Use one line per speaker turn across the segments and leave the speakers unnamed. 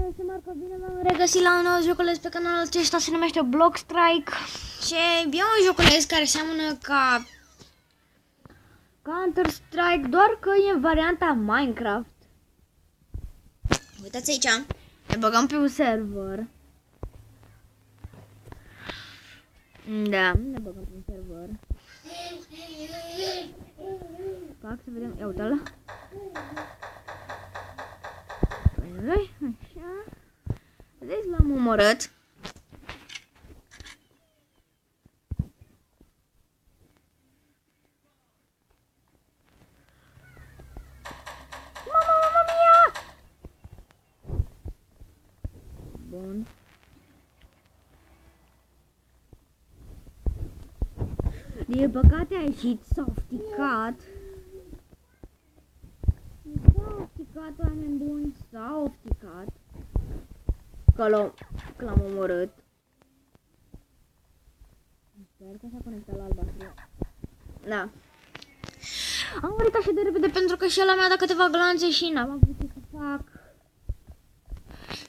Este Marco, bine v-am regăsit la un nou joculeț pe canalul acesta, se numește Block Strike. Și e un joculeț care seamănă ca Counter-Strike, doar că e în varianta Minecraft. Uitați aici, ne băgăm pe un server. Da, ne băgăm pe un server. Fac să vedem, ia uite-l. Așa. Vedeți, l-am omorât. Mamma mia! Bun. Din păcate a ieșit, s-a ofticat. S-a ofticat, oameni buni, s-a ofticat. Că l-am omorât. Sper că s-a conectat la albastru. Da. Am murit așa de repede pentru că și ăla mi-a dat câteva glanțe și n-am avut ce să fac.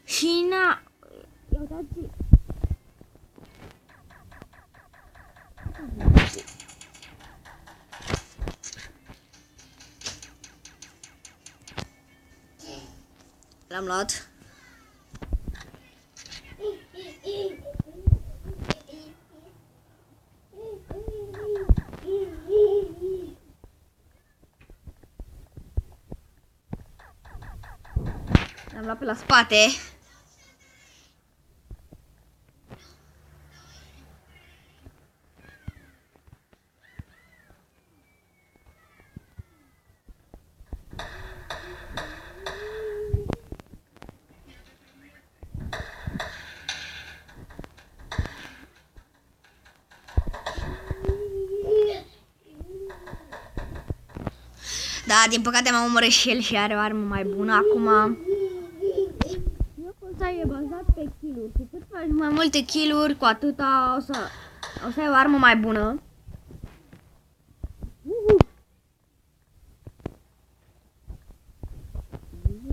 Și n-a... Ia uitați. L-am luat. L-am luat pe la spate. Da, din păcate m-a omorât și el și are o armă mai bună acum. Jocul ăsta e bazat pe kill-uri. Cu cât faci mai multe kill-uri, cu atâta o să ai o armă mai bună.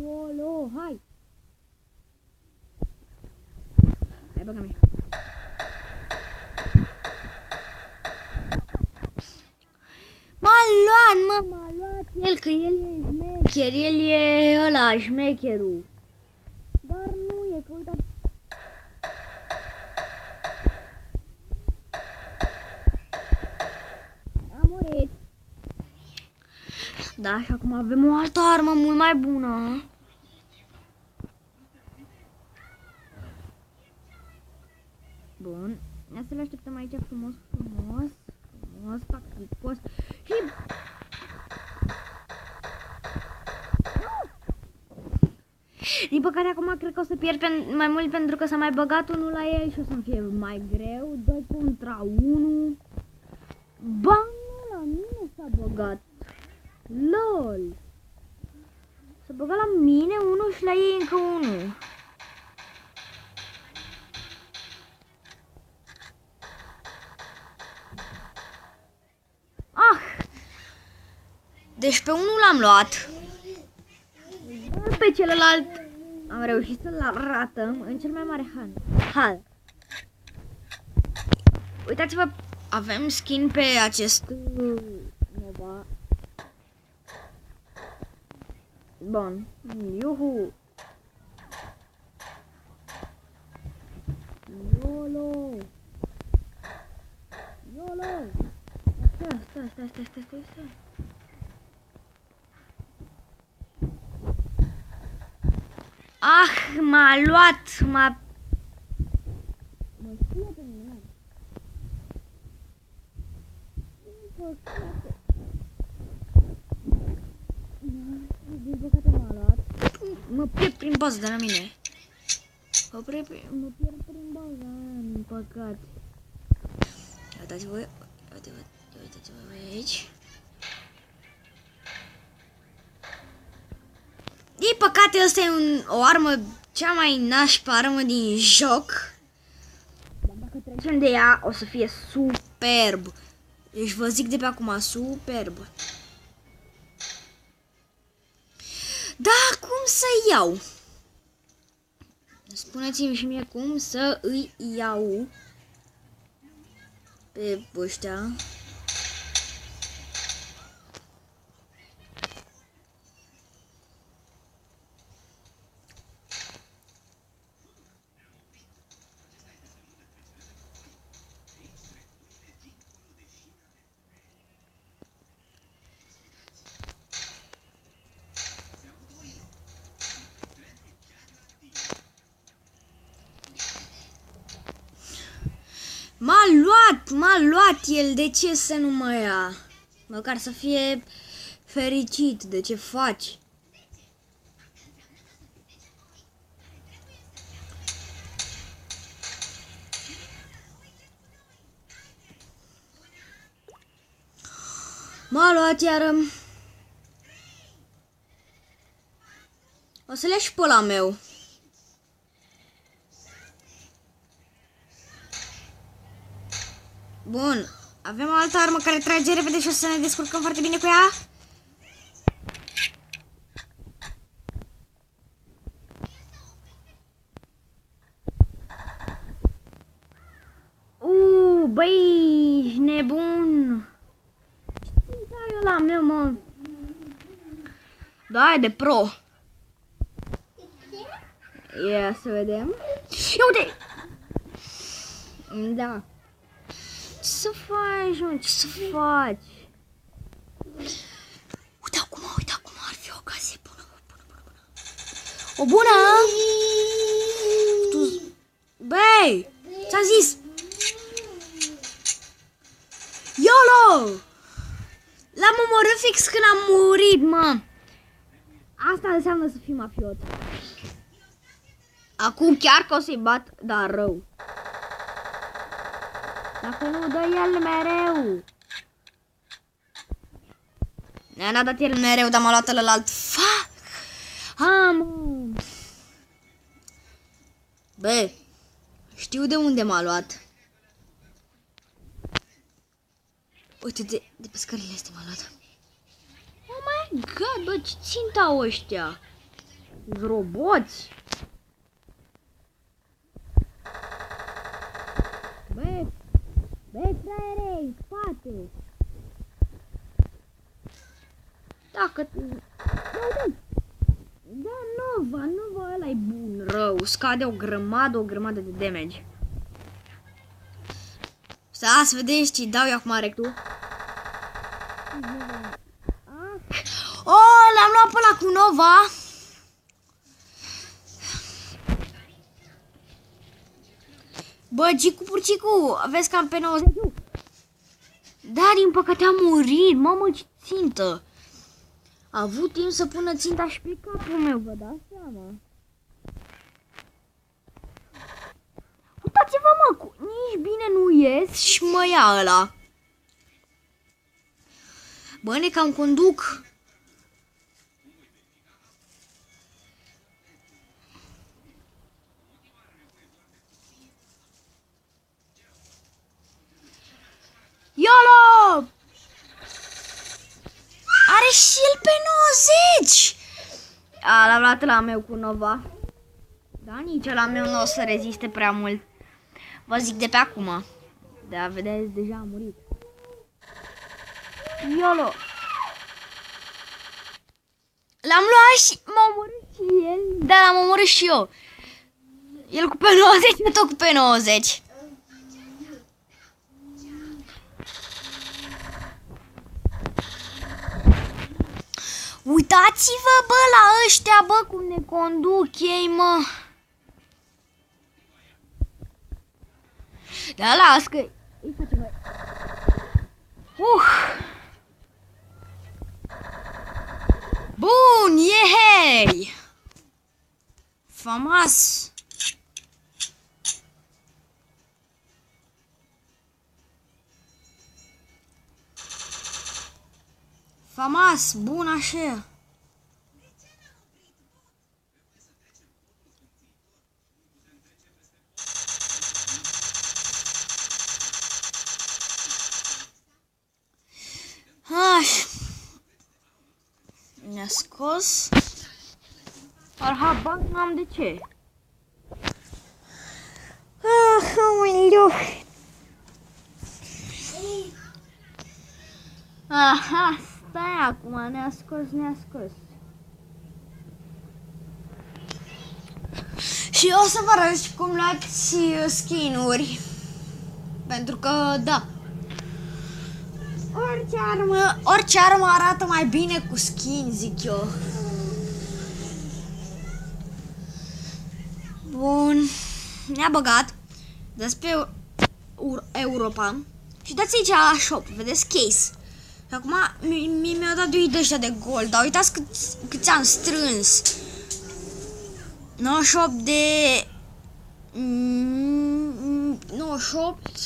Olo, hai! Hai, băgă-mi. M-a luat el, că el e șmecher, el e ăla, șmecherul. Dar nu e, că uitați. Am murit. Da, și acum avem o altă armă mult mai bună. Bun, ia să le așteptăm aici frumos, tacticos. Și... Din păcate acum cred că o să pierd mai mult pentru că s-a mai băgat unul la el și o să-mi fie mai greu. 2 contra 1. Ba, nu, la mine s-a băgat. LOL. S-a băgat la mine unul și la ei încă unul. Deci pe unul l-am luat. Pe celălalt am reușit să-l ratăm în cel mai mare hal. Uitați-vă, avem skin pe acest Nova. Bun. Iuhu. YOLO. Stai. Ah, m-a luat, mă știe pe mine. Din păcate m-a luat. Mă pierd prin bază de la mine. Mă pierd prin bază, din păcate. Uitați-vă aici. Din păcate, asta e o armă, cea mai nașpa armă din joc. Dar dacă trecem de ea, o să fie superb. Deci vă zic de pe acum, superb. Da, cum să iau? Spuneți-mi și mie cum să îi iau pe ăștia. M-a luat el, de ce să nu mă ia? Măcar să fie fericit de ce faci. M-a luat iară. O să le și pe ăla meu. Bun, avem o altă armă care trage repede și o să ne descurcăm foarte bine cu ea. Băi, ești nebun. Ce ținta ăla meu, mă? Da, e de pro. Ia să vedem. Ia uite! Da. Ce să faci, mă? Ce să faci? Uite acum ar fi o ocazie bună. O bună? Băi, ți-am zis. YOLO! L-am omorât fix când am murit, mă. Asta înseamnă să fii mafiot. Acum chiar că o să-i bat, dar rău. Dacă nu dă el mereu. N-a dat el mereu, dar m-a luat ălălalt. Fuck! Bă, știu de unde m-a luat. Uite, de pe scările astea m-a luat. Oh my god, bă, ce țintau ăștia? Roboți? Bă, fraiere, în spate. Dacă... Da, Nova ăla e bun, rău. Scade o grămadă de damage. Să vedeți ce-i dau eu acum rectul. Oh, l-am luat pe ăla cu Nova. Bă, Gicu Purcicu, vezi că am pe 90. Da, din păcate am murit. Mamă, ce țintă. A avut timp să pună ținta și pe capul meu, vă dați seama. Uitați-vă, mă, nici bine nu ies și mă ia ăla. Bă, ne cam conduc. YOLO! Are și el pe 90! L-am luat la meu cu Nova. Da, nici la meu nu o să reziste prea mult. Vă zic de pe acum. Da, vedeți, deja a murit. YOLO! L-am luat și m-a omorât și el. Da, l-am omorât și eu. El cu pe 90, eu tot cu pe 90. Uitați-vă, bă, la ăștia, bă, cum ne conduc ei, mă. Da, las că îi facem noi. Bun, yehey! Famas! Famas, bun așa. Ne-a scos. Ar habar n-am de ce. Emilio. Aha, stai acum, ne-a scos. Și o să vă arăt cum luați skin-uri. Pentru că, da, orice armă arată mai bine cu skin, zic eu. Bun, ne-a băgat. Dați pe Europa și dați aici la shop, vedeți case. Și acum mi-au dat 2 de ăștia de gold, dar uitați câți am strâns. 98 de... 98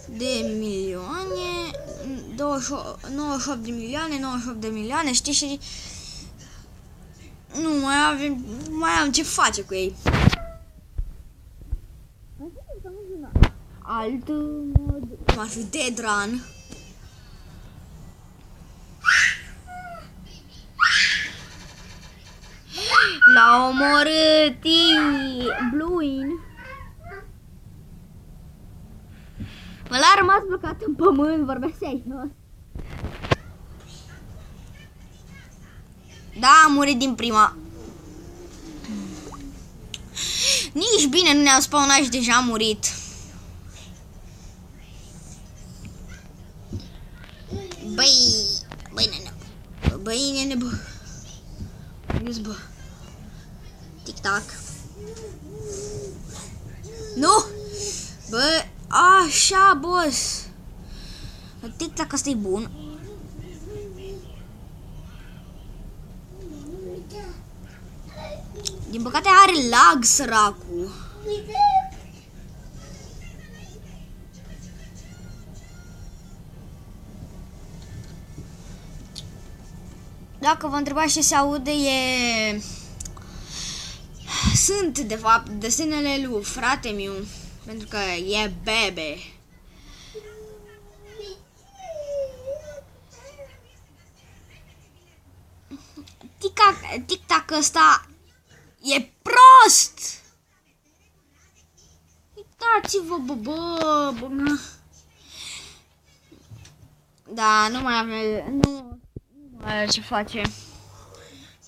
de milioane, 98 de milioane, 98 de milioane, știi, și nu mai am ce face cu ei. Alt mod, cum ar fi Dead Run. L-a omorât Bluin. Mă l-a rămas blocat în pământ, vorbea serios. Da, a murit din prima. Nici bine nu ne-au spawnat și deja a murit. Băi, nene, bă. Bă. Tic-tac. Nu! Bă, așa, boss. Tic-tac, asta e bun. Din păcate are lag, săracul. Dacă vă întrebați ce se aude, sunt, de fapt, desenele lui frate meu, pentru că e bebe. Tic-tac ăsta e prost! Uitați-vă, bă. Da, nu mai avem... Nu mai are ce face.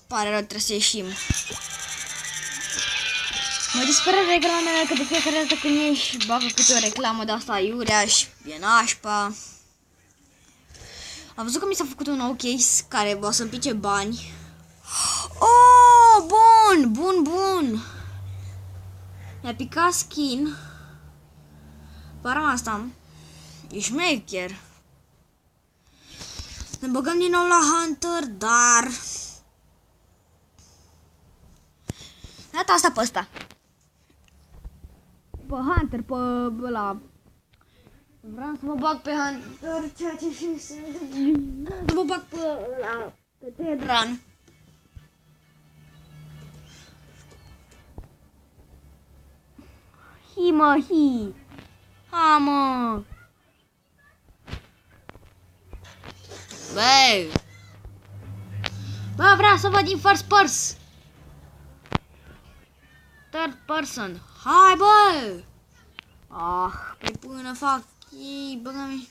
Pare rău, trebuie să ieșim. Mă disperă reclamele, că de fiecare dată când ieși bagă câte o reclamă de asta iurea și e nașpa. Am văzut că mi s-a făcut un nou case care o să-mi pice bani. Oh, bun. Mi-a picat skin. Parăm asta. E șmecher. Ne băgăm din nou la Hunter, dar... Data asta pe ăsta. Pe Hunter, pe ăla. Vreau să mă bag pe Hunter, ceea ce și să mă bag pe ăla, pe Dead Run. Hi. Ha, mă. Bă, vreau să văd din first person. Third person. Hai, bă! Pe până fac ei, băga-mi.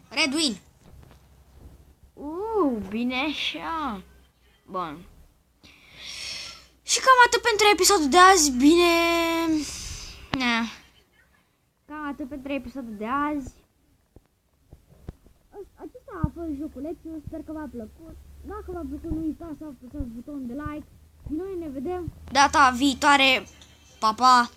Red win. Bine așa. Bun. Și cam atât pentru episodul de azi. Bine. Cam atât pentru episodul de azi. Acesta a fost joculețul. Sper că v-a plăcut. Dacă v-a plăcut, nu uitați să apăsați butonul de like. Și noi ne vedem data viitoare. Pa, pa!